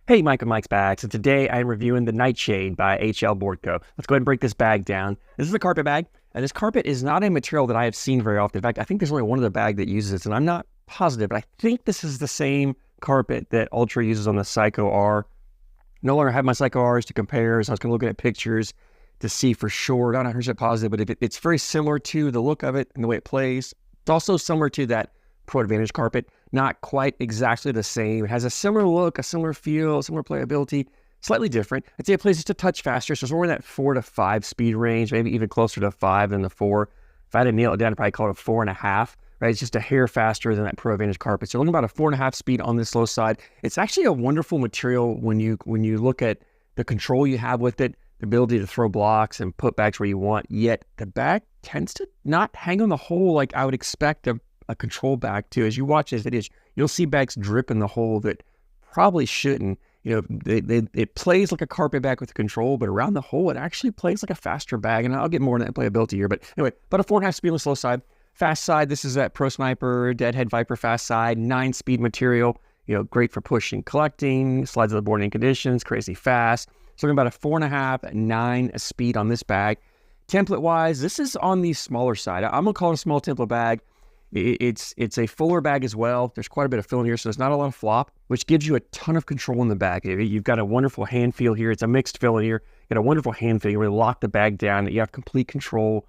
Hey, Mike and Mike's Bags, and today I'm reviewing the Niteshade by HLBoardCo. Let's go ahead and break this bag down. This is a carpet bag, and this carpet is not a material that I have seen very often. In fact, I think there's only one of the bag that uses it, and I'm not positive, but I think this is the same carpet that Ultra uses on the Psycho R. No longer have my Psycho Rs to compare, so I was going to look at pictures to see for sure. Not 100% positive, but it's very similar to the look of it and the way it plays. It's also similar to that Pro Advantage carpet. Not quite exactly the same. It has a similar look, a similar feel, similar playability, slightly different. I'd say it plays just a touch faster, so it's more in that 4 to 5 speed range, maybe even closer to 5 than the 4. If I had to nail it down, I'd probably call it a 4.5, right? It's just a hair faster than that Pro Advantage carpet. So we're looking about a 4.5 speed on this low side. It's actually a wonderful material when you look at the control you have with it, the ability to throw blocks and put bags where you want, yet the bag tends to not hang on the hole like I would expect a control bag to. As you watch this video, you'll see bags drip in the hole that probably shouldn't. You know, it plays like a carpet bag with control, but around the hole, it actually plays like a faster bag. And I'll get more into that playability here. But anyway, about a 4.5 speed on the slow side. Fast side, this is that Pro Sniper, Deadhead Viper fast side, 9-speed material. You know, great for pushing, collecting, slides of the board in conditions, crazy fast. So we're about a 4.5, 9 speed on this bag. Template-wise, this is on the smaller side. I'm gonna call it a small template bag. It's a fuller bag as well. There's quite a bit of fill in here, so there's not a lot of flop, which gives you a ton of control in the bag. You've got a wonderful hand feel here. It's a mixed fill in here. You got a wonderful hand feel. You really lock the bag down. You have complete control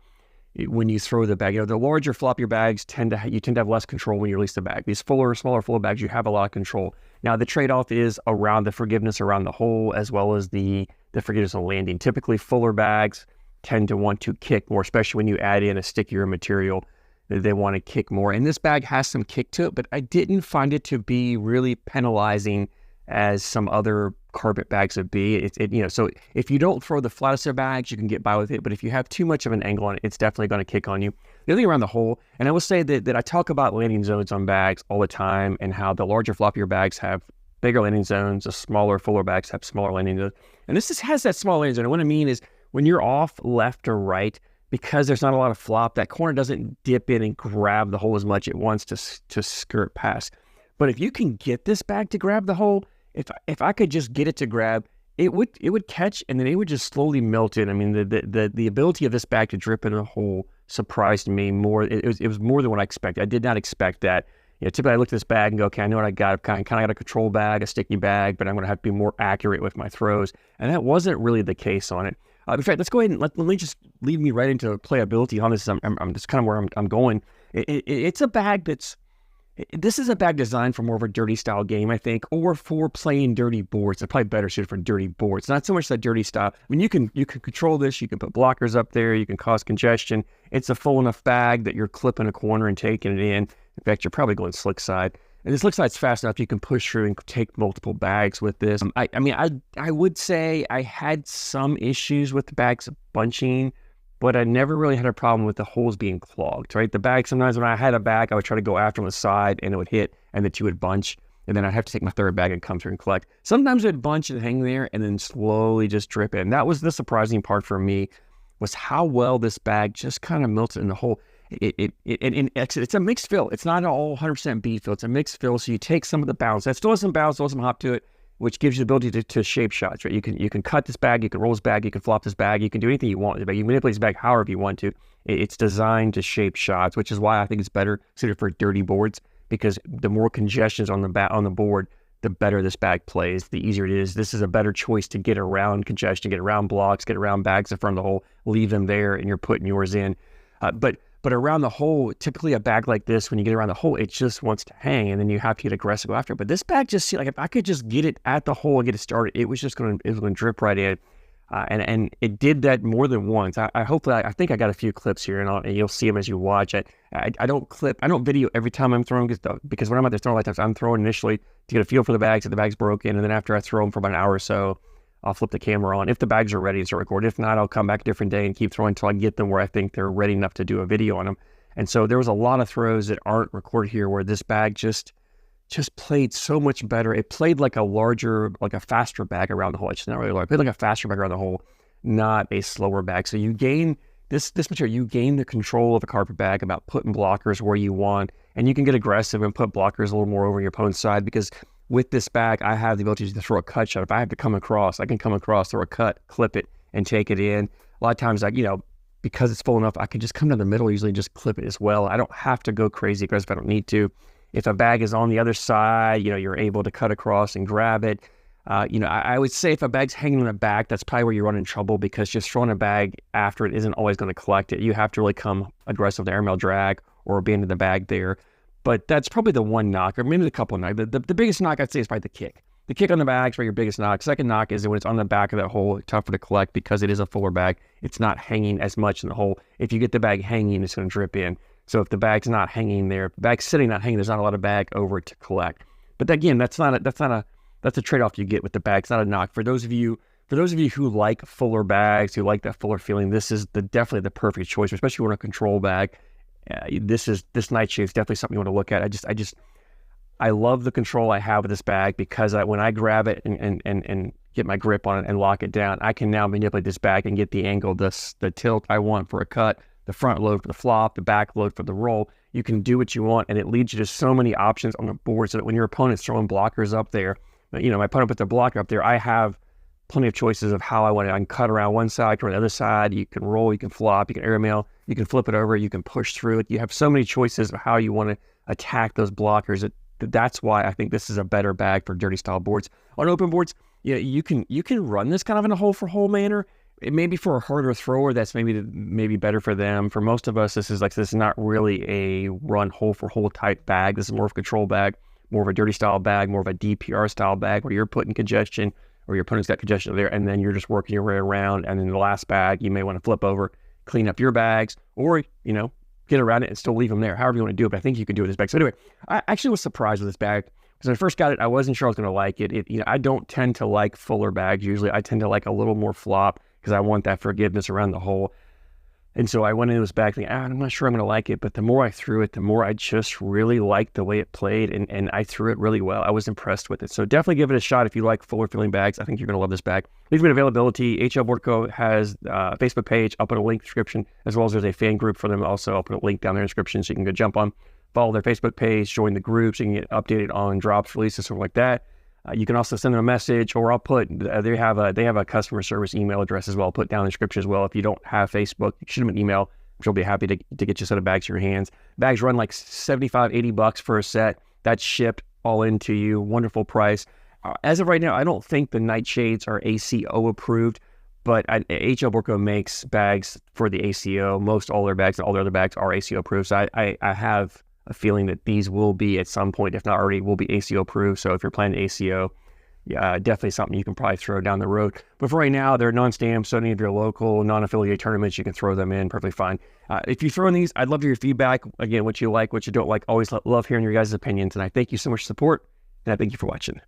when you throw the bag. You know, the larger, floppier bags tend to have less control when you release the bag. These smaller, fuller bags, you have a lot of control. Now, the trade-off is around the forgiveness around the hole, as well as the forgiveness on landing. Typically, fuller bags tend to want to kick more, especially when you add in a stickier material. They want to kick more. And this bag has some kick to it, but I didn't find it to be really penalizing as some other carpet bags would be. So if you don't throw the flattest of bags, you can get by with it. But if you have too much of an angle on it, it's definitely going to kick on you. The other thing around the hole, and I will say that I talk about landing zones on bags all the time and how the larger, floppier bags have bigger landing zones, the smaller, fuller bags have smaller landing zones. And this has that small landing zone. And what I mean is when you're off left or right, because there's not a lot of flop, that corner doesn't dip in and grab the hole as much. It wants to skirt past. But if you can get this bag to grab the hole, if I could just get it to grab, it would catch and then it would just slowly melt in. I mean, the ability of this bag to drip in a hole surprised me more. It was more than what I expected. I did not expect that. You know, typically I look at this bag and go, okay, I know what I got. I've kind of got a control bag, a sticky bag, but I'm going to have to be more accurate with my throws. And that wasn't really the case on it. In fact, let's go ahead and let me just lead me right into playability on this. That's kind of where I'm going. It's a bag this is a bag designed for more of a dirty style game, I think, or for playing dirty boards. It's probably better suited for dirty boards. Not so much that dirty style. I mean, you can control this. You can put blockers up there. You can cause congestion. It's a full enough bag that you're clipping a corner and taking it in. In fact, you're probably going slick side. And this slick side's fast enough you can push through and take multiple bags with this. I would say I had some issues with the bags bunching, but I never really had a problem with the holes being clogged, right? The bag, sometimes when I had a bag, I would try to go after on the side and it would hit and the two would bunch. And then I'd have to take my third bag and come through and collect. Sometimes it'd bunch and hang there and then slowly just drip in. That was the surprising part for me, was how well this bag just kind of melted in the hole. It's a mixed fill. It's not all 100% bead fill. It's a mixed fill. So you take some of the bounce. That still has some bounce, still has some hop to it, which gives you the ability to shape shots, right? You can cut this bag, you can roll this bag, you can flop this bag, you can do anything you want with the bag. You can manipulate this bag however you want to. It's designed to shape shots, which is why I think it's better suited for dirty boards, because the more congestions on the board, the better this bag plays, the easier it is. This is a better choice to get around congestion, get around blocks, get around bags in front of the hole, leave them there, and you're putting yours in. But around the hole, typically a bag like this, when you get around the hole, it just wants to hang, and then you have to get aggressive go after it. But this bag just, like, if I could just get it at the hole and get it started, it was going to drip right in. And it did that more than once. I think I got a few clips here, and you'll see them as you watch it. I don't video every time I'm throwing, because when I'm out there throwing, a lot of times I'm throwing initially to get a feel for the bags, if the bag's broken, and then after I throw them for about an hour or so, I'll flip the camera on. If the bags are ready to start recording. If not, I'll come back a different day and keep throwing until I get them where I think they're ready enough to do a video on them. And so there was a lot of throws that aren't recorded here where this bag just played so much better. It played like a faster bag around the hole. It's not really large. It played like a faster bag around the hole, not a slower bag. So you gain this material, you gain the control of a carpet bag about putting blockers where you want, and you can get aggressive and put blockers a little more over your opponent's side, because with this bag, I have the ability to throw a cut shot. If I have to come across, I can come across, throw a cut, clip it, and take it in. A lot of times, because it's full enough, I can just come down the middle, usually just clip it as well. I don't have to go crazy aggressive if I don't need to. If a bag is on the other side, you're able to cut across and grab it. I would say if a bag's hanging in the back, that's probably where you run in trouble, because just throwing a bag after it isn't always going to collect it. You have to really come aggressive to airmail drag or abandon the bag there. But that's probably the one knock, or maybe a couple of knocks. The biggest knock I'd say is probably the kick. The kick on the bag is probably your biggest knock. Second knock is when it's on the back of that hole, it's tougher to collect because it is a fuller bag. It's not hanging as much in the hole. If you get the bag hanging, it's going to drip in. So if the bag's not hanging there, if the bag's sitting, not hanging, there's not a lot of bag over it to collect. But again, that's a trade-off you get with the bag. It's not a knock. For those of you who like fuller bags, who like that fuller feeling, this is definitely the perfect choice, especially when a control bag. This Niteshade is definitely something you want to look at. I love the control I have with this bag, because when I grab it and get my grip on it and lock it down, I can now manipulate this bag and get the angle, the tilt I want for a cut, the front load for the flop, the back load for the roll. You can do what you want, and it leads you to so many options on the board, so that when your opponent's throwing blockers up there, my opponent puts a blocker up there, I have plenty of choices of how I want it. I can cut around one side or the other side. You can roll, you can flop, you can airmail, you can flip it over, you can push through it. You have so many choices of how you want to attack those blockers. That's why I think this is a better bag for dirty style boards. On open boards, you can run this kind of in a hole for hole manner. It may be for a harder thrower, that's maybe better for them. For most of us, this is not really a run hole for hole type bag. This is more of a control bag, more of a dirty style bag, more of a DPR style bag, where you're putting congestion, or your opponent's got congestion there, and then you're just working your way around. And then the last bag, you may want to flip over, clean up your bags, or get around it and still leave them there, however you want to do it. But I think you can do it with this bag. So anyway, I actually was surprised with this bag, because when I first got it, I wasn't sure I was going to like it. I don't tend to like fuller bags usually. I tend to like a little more flop, because I want that forgiveness around the hole. And so I went into this bag thinking, I'm not sure I'm going to like it. But the more I threw it, the more I just really liked the way it played, and I threw it really well. I was impressed with it. So definitely give it a shot if you like fuller feeling bags. I think you're going to love this bag. Leave me availability. HLBoardCo has a Facebook page. I'll put a link in the description, as well as there's a fan group for them also. I'll put a link down there in the description, so you can go jump on, follow their Facebook page, join the group, so you can get updated on drops, releases, something like that. You can also send them a message, or I'll put, they have a customer service email address as well. I'll put down in the description as well. If you don't have Facebook, shoot them an email, which will be happy to get you a set of bags in your hands. Bags run like $75-$80 for a set. That's shipped all into you. Wonderful price. As of right now, I don't think the Niteshades are ACO approved, but HLBoardCo makes bags for the ACO. Most all their bags and all their other bags are ACO approved. So I have a feeling that these will be, at some point, if not already, will be ACO approved. So if you're planning ACO, definitely something you can probably throw down the road. But for right now, they're non-stamp, so any of your local non-affiliate tournaments, you can throw them in perfectly fine. If you throw in these, I'd love to hear your feedback. Again, what you like, what you don't like. Always love hearing your guys' opinions. And I thank you so much for support, and I thank you for watching.